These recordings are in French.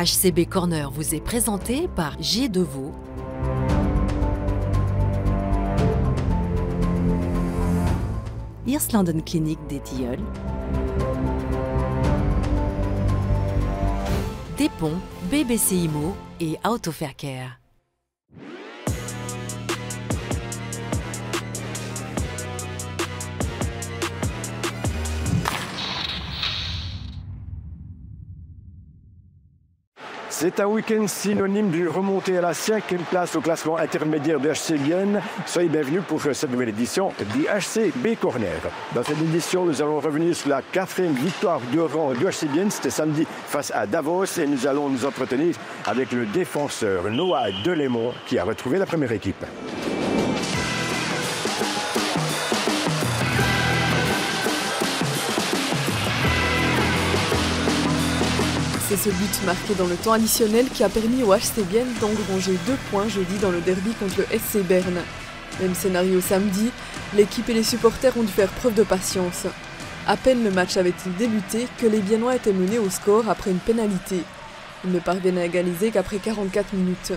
HCB Corner vous est présenté par J. Deveau. Hirslanden Clinic des Tilleuls. Dépont, BBC Immo et Autofaircare. C'est un week-end synonyme d'une remontée à la 5e place au classement intermédiaire du HC Bienne. Soyez bienvenus pour cette nouvelle édition du HCB Corner. Dans cette édition, nous allons revenir sur la 4e victoire de rang du HC Bienne. C'était samedi face à Davos et nous allons nous entretenir avec le défenseur Noah Delémont qui a retrouvé la première équipe. C'est ce but marqué dans le temps additionnel qui a permis au HC Bienne d'engranger 2 points jeudi dans le derby contre le SC Berne. Même scénario samedi, l'équipe et les supporters ont dû faire preuve de patience. À peine le match avait-il débuté que les Biennois étaient menés au score après une pénalité. Ils ne parviennent à égaliser qu'après 44 minutes.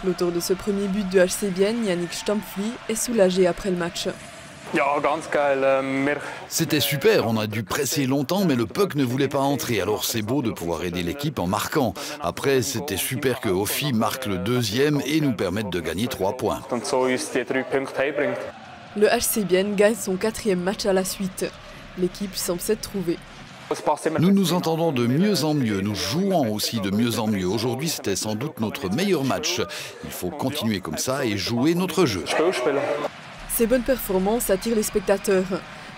L'auteur de ce premier but du HC Bienne, Yannick Stampfli, est soulagé après le match. C'était super, on a dû presser longtemps, mais le puck ne voulait pas entrer. Alors c'est beau de pouvoir aider l'équipe en marquant. Après, c'était super que Offi marque le 2e et nous permette de gagner 3 points. Le HC Bienne gagne son 4e match à la suite. L'équipe semble s'être trouvée. Nous nous entendons de mieux en mieux, nous jouons aussi de mieux en mieux. Aujourd'hui, c'était sans doute notre meilleur match. Il faut continuer comme ça et jouer notre jeu. Ces bonnes performances attirent les spectateurs.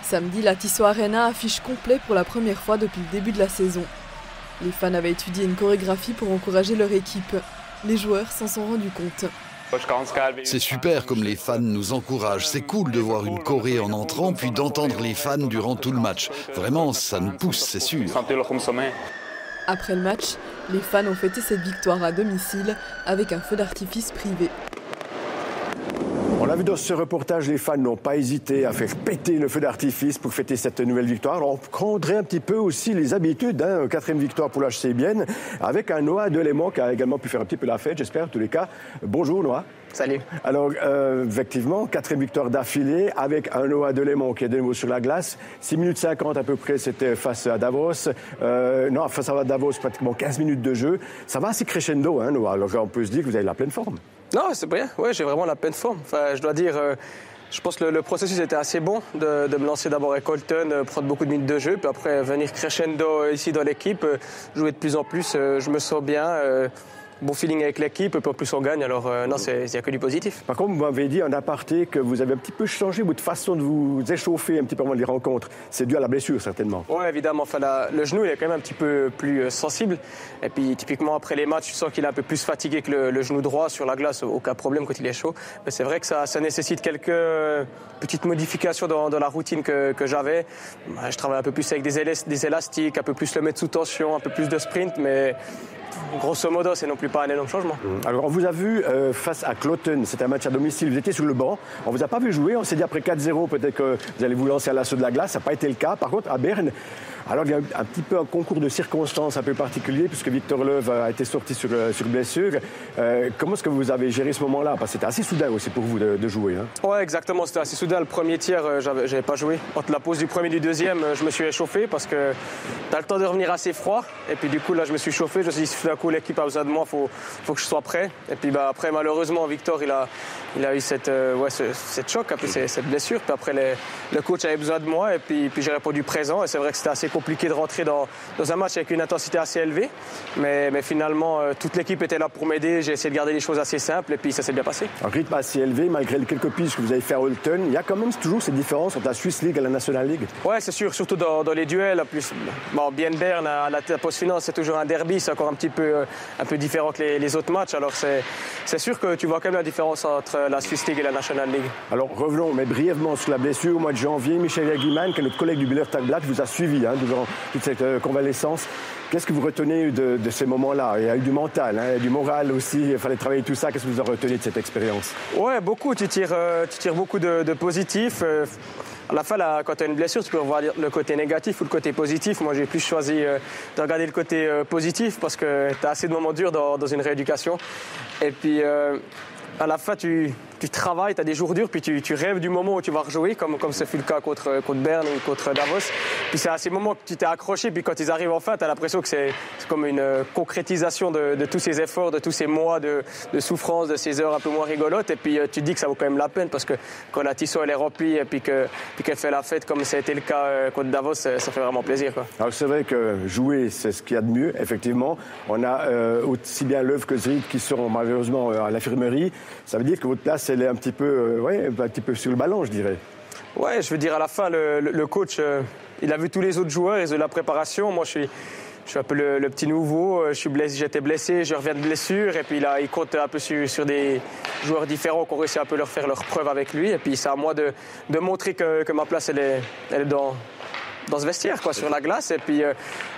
Samedi, la Tissot Arena affiche complet pour la première fois depuis le début de la saison. Les fans avaient étudié une chorégraphie pour encourager leur équipe. Les joueurs s'en sont rendus compte. C'est super comme les fans nous encouragent. C'est cool de voir une choré en entrant puis d'entendre les fans durant tout le match. Vraiment, ça nous pousse, c'est sûr. Après le match, les fans ont fêté cette victoire à domicile avec un feu d'artifice privé. On l'a vu dans ce reportage, les fans n'ont pas hésité à faire péter le feu d'artifice pour fêter cette nouvelle victoire. Alors, on prendrait un petit peu aussi les habitudes, 4e victoire pour l'HC Bienne, avec un Noah Delémont qui a également pu faire un petit peu la fête, j'espère, en tous les cas. Bonjour Noah. Salut. Alors, effectivement, 4e victoire d'affilée avec un Noah Delémont qui est de nouveau sur la glace. 6 minutes 50 à peu près, c'était face à Davos. Face à Davos, pratiquement 15 minutes de jeu. Ça va assez crescendo, Noah. Alors, on peut se dire que vous avez la pleine forme. Non, c'est bien. Ouais, j'ai vraiment la pleine forme. Enfin, je dois dire, je pense que le processus était assez bon de me lancer d'abord avec Colton, prendre beaucoup de minutes de jeu, puis après venir crescendo ici dans l'équipe, jouer de plus en plus. Je me sens bien. Bon feeling avec l'équipe, puis en plus on gagne, alors non, il n'y a que du positif. Par contre, vous m'avez dit en aparté que vous avez un petit peu changé votre façon de vous échauffer un petit peu avant les rencontres. C'est dû à la blessure, certainement. Oui, évidemment. Enfin, le genou, il est quand même un petit peu plus sensible. Et puis, typiquement, après les matchs, tu sens qu'il est un peu plus fatigué que le genou droit sur la glace. Aucun problème quand il est chaud. Mais c'est vrai que ça nécessite quelques petites modifications dans la routine que j'avais. Je travaille un peu plus avec des élastiques, un peu plus le mettre sous tension, un peu plus de sprint, mais... Grosso modo, c'est non plus pas un énorme changement. Alors, on vous a vu face à Cloton, c'était un match à domicile, vous étiez sur le banc, on vous a pas vu jouer, on s'est dit après 4-0, peut-être que vous allez vous lancer à l'assaut de la glace, ça n'a pas été le cas. Par contre, à Berne, alors il y a un petit peu un concours de circonstances un peu particulier, puisque Victor Leuve a été sorti sur blessure. Comment est-ce que vous avez géré ce moment-là? Parce que c'était assez soudain aussi pour vous de jouer. Oui, exactement, c'était assez soudain. Le premier tiers, j'avais pas joué. Entre la pause du premier et du deuxième, je me suis échauffé parce que tu as le temps de revenir assez froid. Et puis du coup, là, je me suis chauffé. Je me suis dit, d'un coup, l'équipe a besoin de moi, faut que je sois prêt. Et puis après, malheureusement, Victor, il a eu cette choc, un peu, cette blessure. Puis après, le coach avait besoin de moi et puis j'ai répondu présent. Et c'est vrai que c'était assez compliqué de rentrer dans un match avec une intensité assez élevée. Mais finalement, toute l'équipe était là pour m'aider. J'ai essayé de garder les choses assez simples et puis ça s'est bien passé. Un rythme assez élevé, malgré les quelques piges que vous avez fait à Holton. Il y a quand même toujours cette différence entre la Swiss League et la National League. Oui, c'est sûr, surtout dans les duels. En plus, Bienne-Berne, à la post-finance, c'est toujours un derby. C'est encore un peu différent que les autres matchs. Alors c'est sûr que tu vois quand même la différence entre la Swiss League et la National League. Alors revenons mais brièvement sur la blessure. Au mois de janvier, Michel Jagiman, qui est notre collègue du Biller Tagblatt, vous a suivi durant toute cette convalescence. Qu'est-ce que vous retenez de ces moments-là? Il y a eu du mental, il y a du moral aussi, il fallait travailler tout ça. Qu'est-ce que vous en retenez de cette expérience? Ouais, beaucoup. Tu tires beaucoup de positifs. à la fin, là, quand tu as une blessure, tu peux voir le côté négatif ou le côté positif. Moi, j'ai plus choisi de regarder le côté positif parce que tu as assez de moments durs dans une rééducation. Et puis, à la fin, tu travailles, tu as des jours durs, puis tu rêves du moment où tu vas rejouer, comme ce fut le cas contre Berne ou contre Davos. Puis c'est à ces moments que tu t'es accroché, puis quand ils arrivent enfin, tu as l'impression que c'est comme une concrétisation de tous ces efforts, de tous ces mois de souffrance, de ces heures un peu moins rigolotes. Et puis tu te dis que ça vaut quand même la peine, parce que quand la Tissot elle est remplie et puis qu'elle fait la fête, comme ça a été le cas contre Davos, ça fait vraiment plaisir, quoi. Alors c'est vrai que jouer, c'est ce qu'il y a de mieux, effectivement. On a aussi bien Löw que Zried qui sont malheureusement à l'infirmerie. Ça veut dire que votre place, elle est un petit peu sur le ballon, je dirais. Ouais, je veux dire, à la fin, le coach, il a vu tous les autres joueurs, ils ont eu la préparation. Moi, je suis un peu le petit nouveau. J'étais blessé, je reviens de blessure. Et puis là, il compte un peu sur des joueurs différents qui ont réussi un peu leur faire leur preuve avec lui. Et puis c'est à moi de montrer que ma place, elle est dans ce vestiaire, quoi, sur la glace. Et puis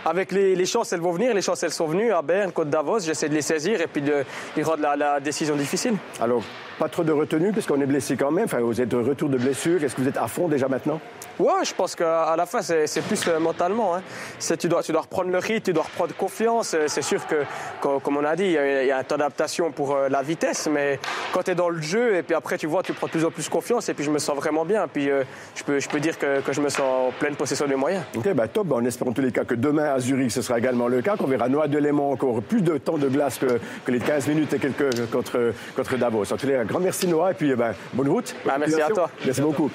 avec les chances, elles vont venir. Les chances, elles sont venues à Berne, contre Davos. J'essaie de les saisir et puis de rendre la décision difficile. Alors, pas trop de retenue, puisqu'on est blessé quand même. Enfin, vous êtes de retour de blessure. Est-ce que vous êtes à fond déjà maintenant? Ouais, je pense qu'à la fin, c'est plus mentalement. Hein. Tu dois reprendre le rythme, tu dois reprendre confiance. C'est sûr que, comme on a dit, il y a un temps d'adaptation pour la vitesse. Mais quand tu es dans le jeu, et puis après, tu vois, tu prends de plus en plus confiance. Et puis, je me sens vraiment bien. Puis, je peux dire que je me sens en pleine possession des moyens. OK, top. On espère en tous les cas que demain, à Zurich, ce sera également le cas. Qu'on verra Noa-Delémont encore plus de temps de glace que les 15 minutes et quelques contre Davos. En tous les cas, un grand merci, Noa. Et puis, bonne route. Merci à toi. Merci beaucoup.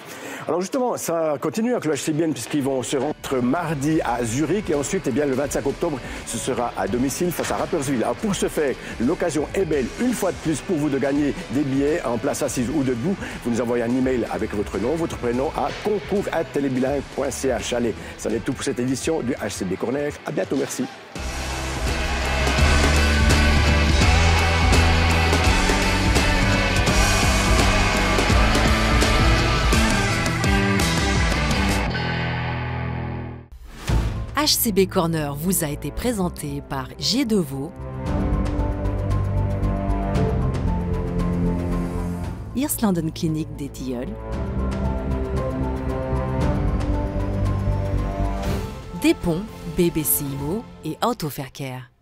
Alors justement, ça continue avec le HC Bienne puisqu'ils vont se rendre mardi à Zurich et ensuite, le 25 octobre, ce sera à domicile face à Rapperswil. Alors pour ce faire, l'occasion est belle une fois de plus pour vous de gagner des billets en place assise ou debout. Vous nous envoyez un email avec votre nom, votre prénom à concours@telebilingue.ch. Allez, ça en est tout pour cette édition du HCB Corner. À bientôt, merci. HCB Corner vous a été présenté par Gier de Vaux, Irslanden Clinique des Tilleuls, Des Ponts, BBC Imo et Autoverkehr.